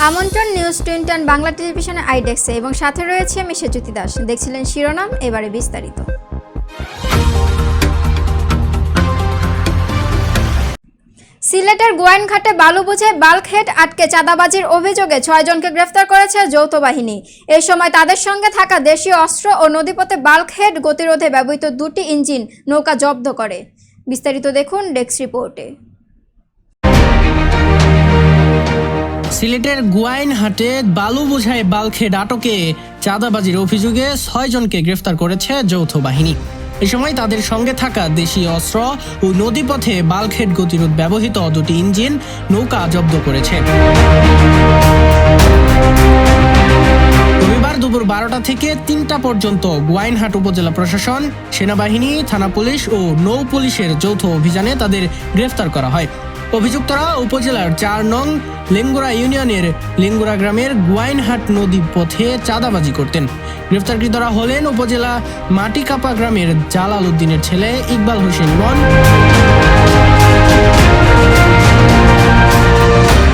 আমন্ত্রণ নিউজ 21 বাংলা টেলিভিশনের আইডেক্সে এবং সাথে রয়েছে আমি সেজুতি দাস। দেখছিলেন শিরোনাম, এবারে বিস্তারিত। সিলেটের গোয়াইনঘাটে বালু বোঝাই বাল্কহেড আটকে চাঁদাবাজির অভিযোগে 6 জনকে গ্রেফতার করেছে যৌথ বাহিনী। এই সময় তাদের সঙ্গে থাকা দেশীয় অস্ত্র ও নদীপথে বাল্কহেড গতিরোধে ব্যবহৃত 2টি ইঞ্জিন নৌকা জব্দ করে। বিস্তারিত দেখুন ডেস্ক রিপোর্টে। সিলেটের গোয়াইনঘাটে বালু বোঝাই বাল্কহেড আটকে চাঁদাবাজির অভিযোগে 6 জনকে গ্রেফতার করেছে যৌথ বাহিনী। এ সময় তাদের সঙ্গে থাকা দেশীয় অস্ত্র ও নদীপথে বাল্কহেড গতিরোধ ব্যবহৃত 2টি ইঞ্জিন নৌকা জব্দ করেছে। রবিবার দুপুর 12টা থেকে 3টা পর্যন্ত গোয়াইনঘাট উপজেলা প্রশাসন, সেনাবাহিনী, থানা পুলিশ ও নৌ পুলিশের যৌথ অভিযানে তাদের গ্রেফতার করা হয়। অভিযুক্তরা উপজেলার 4 নং লেঙ্গুরা ইউনিয়নের লেঙ্গুরা গ্রামের গোয়াইনঘাট নদী পথে চাঁদাবাজি করতেন। গ্রেফতারকৃতরা হলেন উপজেলা মাটিকাপা গ্রামের জালাল উদ্দিনের ছেলে ইকবাল হোসেন ইমন,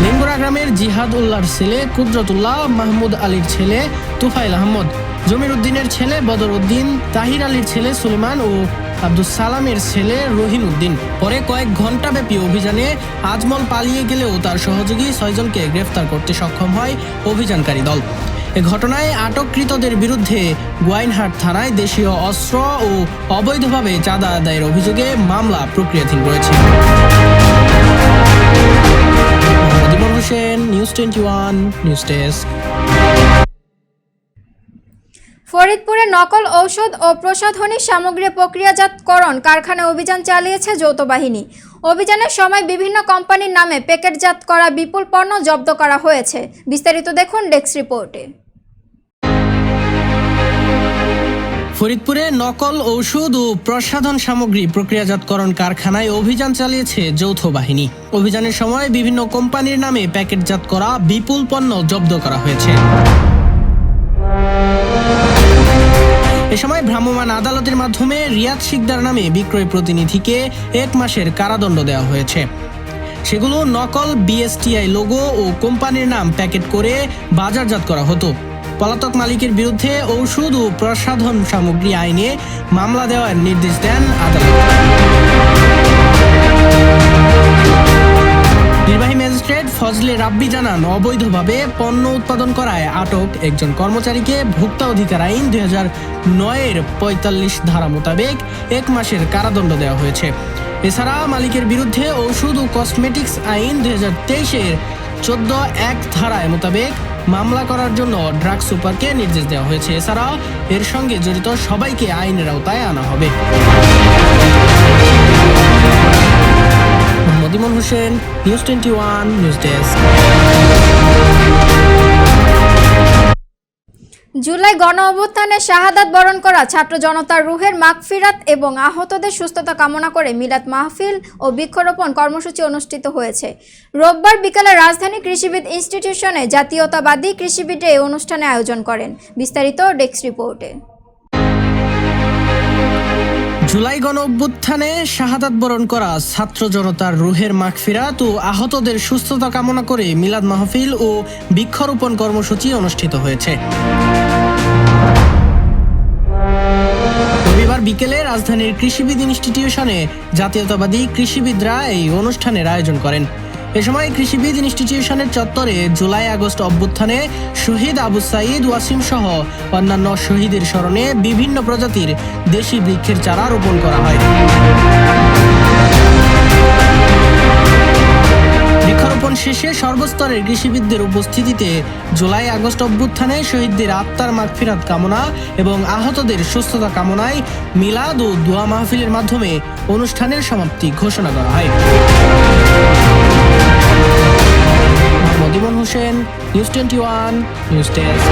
লেঙ্গুরা গ্রামের জিহাদ উল্লাহর ছেলে কুদরতুল্লাহ, মাহমুদ আলীর ছেলে তুফাইল আহমদ, জমির উদ্দিনের ছেলে বদর উদ্দিন, তাহির আলীর ছেলে সুলেমান ও আব্দুল সালামের ছেলে রহিম উদ্দিন। পরে কয়েক ঘণ্টাব্যাপী অভিযানে আজমল পালিয়ে গেলেও তার সহযোগী 6 জনকে গ্রেফতার করতে সক্ষম হয় অভিযানকারী দল। এ ঘটনায় আটককৃতদের বিরুদ্ধে গোয়াইনঘাট থানায় দেশীয় অস্ত্র ও অবৈধভাবে চাঁদা আদায়ের অভিযোগে মামলা প্রক্রিয়াধীন রয়েছে। Mohammad Hossain, news 21 news desk. ফরিদপুরে নকল ঔষধ ও প্রসাধনী সামগ্রী প্রক্রিয়াজাতকরণ কারখানায় অভিযান চালিয়েছে যৌথ বাহিনী। অভিযানের সময় বিভিন্ন কোম্পানির নামে প্যাকেটজাত করা বিপুল পণ্য জব্দ করা হয়েছে। বিস্তারিত দেখুন ডেস্ক রিপোর্টে। ফরিদপুরে নকল ঔষধ ও প্রসাধন সামগ্রী প্রক্রিয়াজাতকরণ কারখানায় অভিযান চালিয়েছে যৌথ বাহিনী। অভিযানের সময় বিভিন্ন কোম্পানির নামে প্যাকেটজাত করা বিপুল পণ্য জব্দ করা হয়েছে। এ সময় ভ্রাম্যমাণ আদালতের মাধ্যমে রিয়াদ শিকদার নামে বিক্রয় প্রতিনিধিকে 1 মাসের কারাদণ্ড দেওয়া হয়েছে। সেগুলো নকল বিএসটিআই লোগো ও কোম্পানির নাম প্যাকেট করে বাজারজাত করা হতো। পলাতক মালিকের বিরুদ্ধে ঔষধ ও প্রসাধন সামগ্রী আইনে মামলা দেওয়ার নির্দেশ দেন আদালত। নির্বাহী ম্যাজিস্ট্রেট ফজলে রাব্বি জানান, অবৈধভাবে পণ্য উৎপাদন করায় আটক একজন কর্মচারীকে ভোক্তা অধিকার আইন 2009-এর 45 ধারা মোতাবেক 1 মাসের কারাদণ্ড দেওয়া হয়েছে। এছাড়া মালিকের বিরুদ্ধে ঔষধ ও কসমেটিক্স আইন 2023-এর 14(1) ধারায় মোতাবেক মামলা করার জন্য ড্রাগ সুপারকে নির্দেশ দেওয়া হয়েছে। এছাড়াও এর সঙ্গে জড়িত সবাইকে আইনের আওতায় আনা হবে। Mohammad Hossain, news 21 news desk. July গণ অভ্যুত্থানে শাহাদাত বরণ করা ছাত্র জনতার রুহের মাগফিরাত এবং আহতদের সুস্থতা কামনা করে মিলাদ মাহফিল ও বৃক্ষরোপণ কর্মসূচি অনুষ্ঠিত হয়েছে। রোববার বিকালে রাজধানী কৃষিবিদ ইনস্টিটিউশনে জাতীয়তাবাদী কৃষিবিদ এই অনুষ্ঠানে আয়োজন করেন। বিস্তারিত ডেস্ক রিপোর্টে। জুলাই গণ অভ্যুত্থানে শাহাদাত বরণ করা ছাত্র জনতার রুহের মাগফিরাত ও আহতদের সুস্থতা কামনা করে মিলাদ মাহফিল ও বৃক্ষরোপণ কর্মসূচি অনুষ্ঠিত হয়েছে। রবিবার বিকেলে রাজধানীর কৃষিবিদ ইনস্টিটিউশনে জাতীয়তাবাদী কৃষিবিদরা এই অনুষ্ঠানের আয়োজন করেন। এ সময় কৃষিবিদ ইনস্টিটিউশনের চত্বরে জুলাই আগস্ট অভ্যুত্থানে শহীদ আবু সাঈদ ওয়াসিম সহ অন্যান্য শহীদের স্মরণে বিভিন্ন প্রজাতির দেশি বৃক্ষের চারা রোপণ করা হয়। বৃক্ষরোপণ শেষে সর্বস্তরের কৃষিবিদদের উপস্থিতিতে জুলাই আগস্ট অভ্যুত্থানে শহীদদের আত্মার মাগফিরাত কামনা এবং আহতদের সুস্থতা কামনায় মিলাদ ও দোয়া মাহফিলের মাধ্যমে অনুষ্ঠানের সমাপ্তি ঘোষণা করা হয়। Mohammad Hossain, news 21 news desk.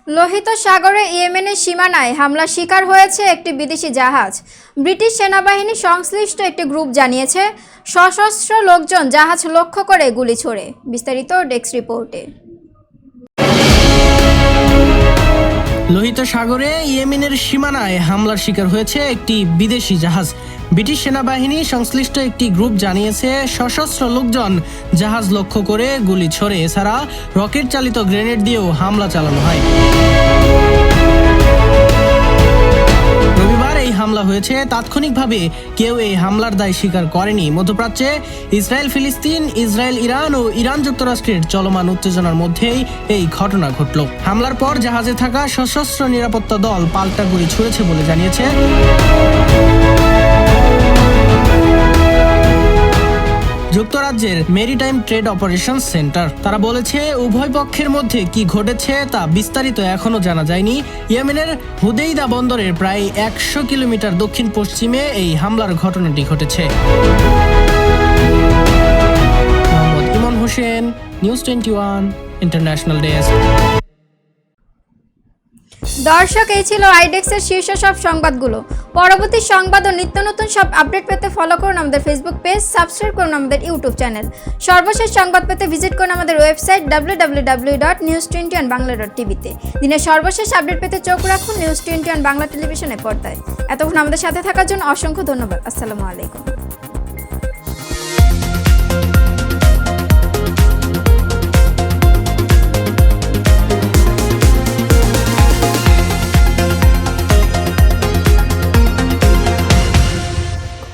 লোহিত সাগরে ইয়েমেনের সীমানায় হামলার শিকার হয়েছে একটি বিদেশি জাহাজ। ব্রিটিশ সেনাবাহিনী সংশ্লিষ্ট একটি গ্রুপ জানিয়েছে, সশস্ত্র লোকজন জাহাজ লক্ষ্য করে গুলি ছোড়ে। বিস্তারিত ডেস্ক রিপোর্টে। লোহিত সাগরে ইয়েমেনের সীমানায় হামলার শিকার হয়েছে একটি বিদেশি জাহাজ। ব্রিটিশ সেনাবাহিনী সংশ্লিষ্ট একটি গ্রুপ জানিয়েছে, সশস্ত্র লোকজন জাহাজ লক্ষ্য করে গুলি ছোড়ে, এছাড়া রকেট চালিত গ্রেনেড দিয়েও হামলা চালানো হয়। রবিবার এই হামলা হয়েছে। তাৎক্ষণিকভাবে কেউ এই হামলার দায় স্বীকার করেনি। মধ্যপ্রাচ্যে ইসরায়েল ফিলিস্তিন, ইসরায়েল ইরান ও ইরান যুক্তরাষ্ট্রের চলমান উত্তেজনার মধ্যেই এই ঘটনা ঘটল। হামলার পর জাহাজে থাকা সশস্ত্র নিরাপত্তা দল পাল্টা গুলি ছুড়েছে বলে জানিয়েছে যুক্তরাজ্যের মেরিটাইম ট্রেড অপারেশন সেন্টার। তারা বলেছে, উভয় পক্ষের মধ্যে কি ঘটেছে তা বিস্তারিত এখনো জানা যায়নি। ইয়েমেনের হুদেইদা বন্দরের প্রায় 100 কিলোমিটার দক্ষিণ পশ্চিমে এই হামলার ঘটনাটি ঘটেছে। মোহাম্মদ ইমন হোসেন, নিউজ 21 ইন্টারন্যাশনাল ডেস্ক। দর্শক, এই ছিল আইডেক্সের শীর্ষ সব সংবাদগুলো। পরবর্তী সংবাদ ও নিত্য নতুন সব আপডেট পেতে ফলো করুন আমাদের ফেসবুক পেজ, সাবস্ক্রাইব করুন আমাদের ইউটিউব চ্যানেল। সর্বশেষ সংবাদ পেতে ভিজিট করুন আমাদের ওয়েবসাইট www.news21bangla.tv-তে। দিনের সর্বশেষ আপডেট পেতে চোখ রাখুন নিউজ 21 বাংলা টেলিভিশনের পর্দায়। এতক্ষণ আমাদের সাথে থাকার জন্য অসংখ্য ধন্যবাদ। আসসালামু আলাইকুম।